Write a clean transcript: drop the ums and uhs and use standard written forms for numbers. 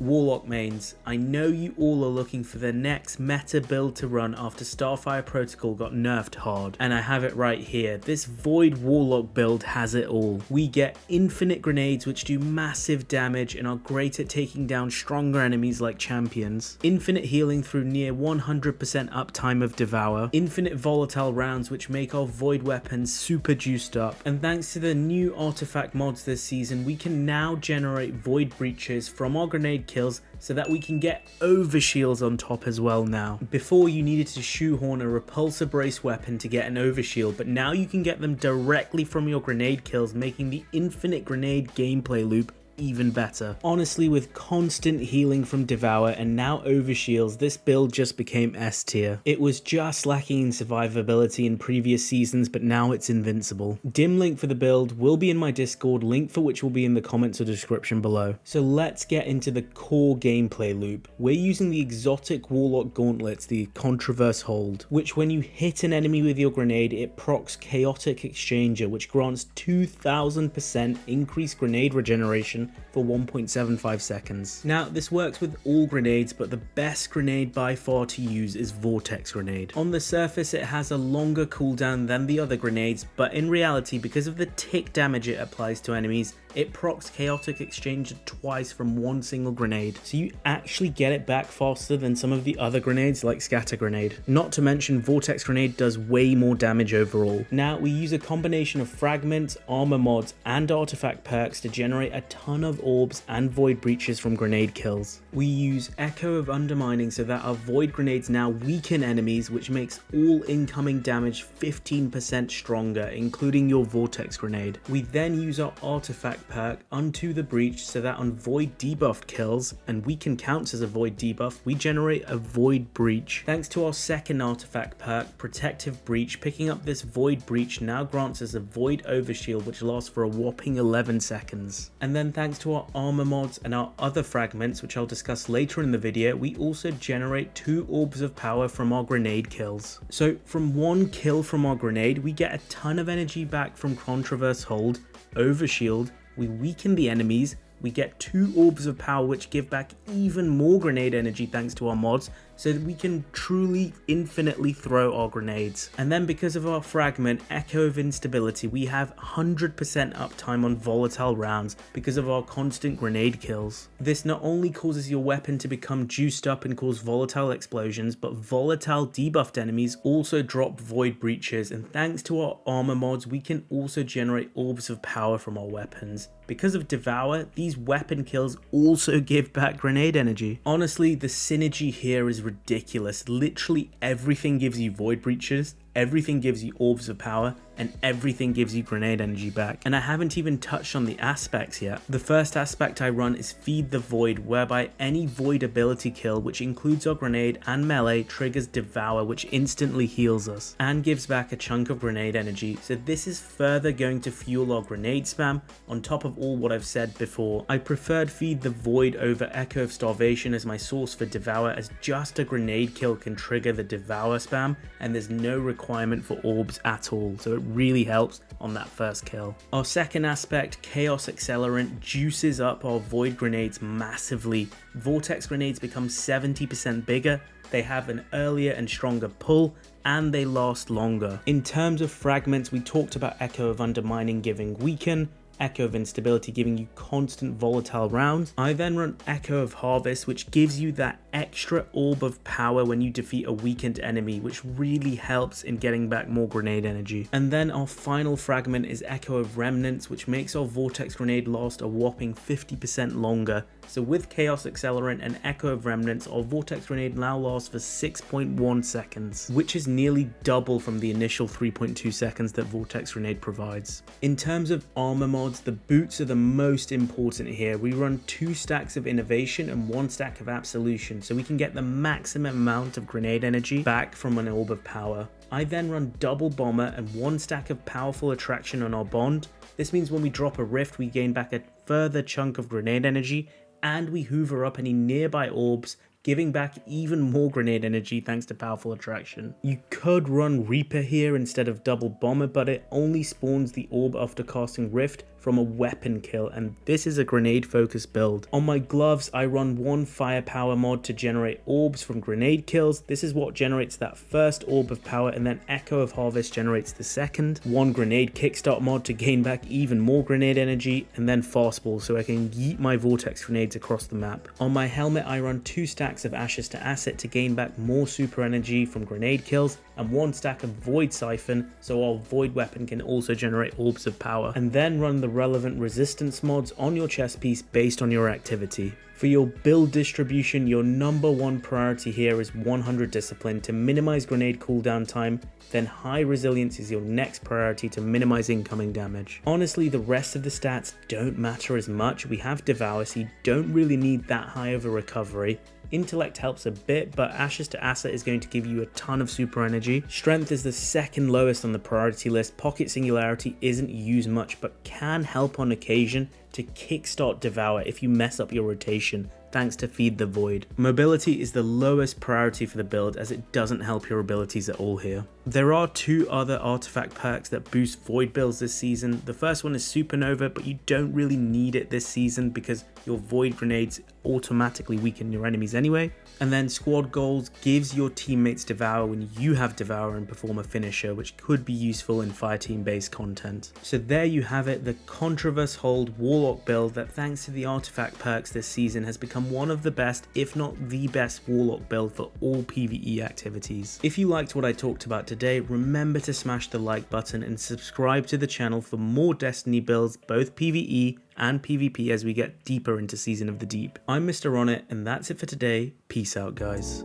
Warlock mains, I know you all are looking for the next meta build to run after Starfire Protocol got nerfed hard, and I have it right here. This Void Warlock build has it all. We get infinite grenades which do massive damage and are great at taking down stronger enemies like champions, infinite healing through near 100% uptime of Devour, infinite volatile rounds which make our Void weapons super juiced up, and thanks to the new artifact mods this season, we can now generate Void breaches from our grenade kills so that we can get overshields on top as well now. Before you needed to shoehorn a repulsor brace weapon to get an overshield, but now you can get them directly from your grenade kills, making the infinite grenade gameplay loop even better. Honestly, with constant healing from Devour and now overshields, this build just became S tier. It was just lacking in survivability in previous seasons, but now it's invincible. Dim link for the build will be in my Discord, link for which will be in the comments or description below. So let's get into the core gameplay loop. We're using the exotic Warlock gauntlets, the Contraverse Hold, which when you hit an enemy with your grenade, it procs Chaotic Exchanger, which grants 2000% increased grenade regeneration for 1.75 seconds. Now, this works with all grenades, but the best grenade by far to use is Vortex Grenade. On the surface, it has a longer cooldown than the other grenades, but in reality, because of the tick damage it applies to enemies, it procs Chaotic Exchanger twice from one single grenade, so you actually get it back faster than some of the other grenades like Scatter Grenade. Not to mention, Vortex Grenade does way more damage overall. Now, we use a combination of fragments, armor mods, and artifact perks to generate a ton of orbs and void breaches from grenade kills. We use Echo of Undermining so that our void grenades now weaken enemies, which makes all incoming damage 15% stronger, including your Vortex Grenade. We then use our artifact perk Unto the Breach so that on void debuffed kills, and weaken counts as a void debuff, we generate a void breach. Thanks to our second artifact perk, Protective Breach, picking up this void breach now grants us a void overshield which lasts for a whopping 11 seconds. And then thanks to our armor mods and our other fragments, which I'll discuss later in the video, we also generate 2 orbs of power from our grenade kills. So from one kill from our grenade, we get a ton of energy back from Contraverse Hold, overshield, we weaken the enemies, we get 2 orbs of power which give back even more grenade energy thanks to our mods, so that we can truly infinitely throw our grenades. And then because of our fragment, Echo of Instability, we have 100% uptime on volatile rounds because of our constant grenade kills. This not only causes your weapon to become juiced up and cause volatile explosions, but volatile debuffed enemies also drop void breaches, and thanks to our armor mods, we can also generate orbs of power from our weapons. Because of Devour, these weapon kills also give back grenade energy. Honestly, the synergy here is ridiculous. Literally everything gives you void breaches, everything gives you orbs of power, and everything gives you grenade energy back. And I haven't even touched on the aspects yet. The first aspect I run is Feed the Void, whereby any void ability kill, which includes our grenade and melee, triggers Devour, which instantly heals us and gives back a chunk of grenade energy. So this is further going to fuel our grenade spam on top of all what I've said before. I preferred Feed the Void over Echo of Starvation as my source for Devour, as just a grenade kill can trigger the Devour spam and there's no requirement for orbs at all, so it really helps on that first kill. Our second aspect, Chaos Accelerant, juices up our void grenades massively. Vortex grenades become 70% bigger, they have an earlier and stronger pull, and they last longer. In terms of fragments, we talked about Echo of Undermining giving weaken, Echo of Instability giving you constant volatile rounds. I then run Echo of Harvest, which gives you that extra orb of power when you defeat a weakened enemy, which really helps in getting back more grenade energy. And then our final fragment is Echo of Remnants, which makes our Vortex Grenade last a whopping 50% longer. So with Chaos Accelerant and Echo of Remnants, our Vortex Grenade now lasts for 6.1 seconds, which is nearly double from the initial 3.2 seconds that Vortex Grenade provides. In terms of armor mods, the boots are the most important here. We run 2 stacks of Innovation and 1 stack of Absolution, so we can get the maximum amount of grenade energy back from an orb of power. I then run double Bomber and 1 stack of Powerful Attraction on our bond. This means when we drop a rift, we gain back a further chunk of grenade energy, and we hoover up any nearby orbs, giving back even more grenade energy thanks to Powerful Attraction. You could run Reaper here instead of double Bomber, but it only spawns the orb after casting Rift from a weapon kill, and this is a grenade focused build. On my gloves, I run one firepower mod to generate orbs from grenade kills. This is what generates that first orb of power, and then Echo of Harvest generates the second. One grenade kickstart mod to gain back even more grenade energy, and then fastball so I can yeet my vortex grenades across the map. On my helmet, I run 2 stacks of Ashes to Asset to gain back more super energy from grenade kills, and 1 stack of Void Siphon so our Void weapon can also generate orbs of power, and then run the relevant resistance mods on your chest piece based on your activity. For your build distribution, your number 1 priority here is 100 discipline to minimize grenade cooldown time, then high resilience is your next priority to minimize incoming damage. Honestly, the rest of the stats don't matter as much. We have Devour, so you don't really need that high of a recovery. Intellect helps a bit, but Ashes to Asset is going to give you a ton of super energy. Strength is the second lowest on the priority list. Pocket Singularity isn't used much, but can help on occasion to kickstart Devour if you mess up your rotation, thanks to Feed the Void. Mobility is the lowest priority for the build as it doesn't help your abilities at all here. There are 2 other artifact perks that boost Void builds this season. The first one is Supernova, but you don't really need it this season because your Void grenades automatically weaken your enemies anyway. And then Squad Goals gives your teammates Devour when you have Devour and perform a finisher, which could be useful in fireteam based content. So there you have it, the Controverse Hold Warlock build that, thanks to the artifact perks this season, has become one of the best, if not the best, Warlock build for all PvE activities. If you liked what I talked about today, remember to smash the like button and subscribe to the channel for more Destiny builds, both PvE and PvP, as we get deeper into Season of the Deep. I'm Mr. Ronit, and that's it for today. Peace out, guys.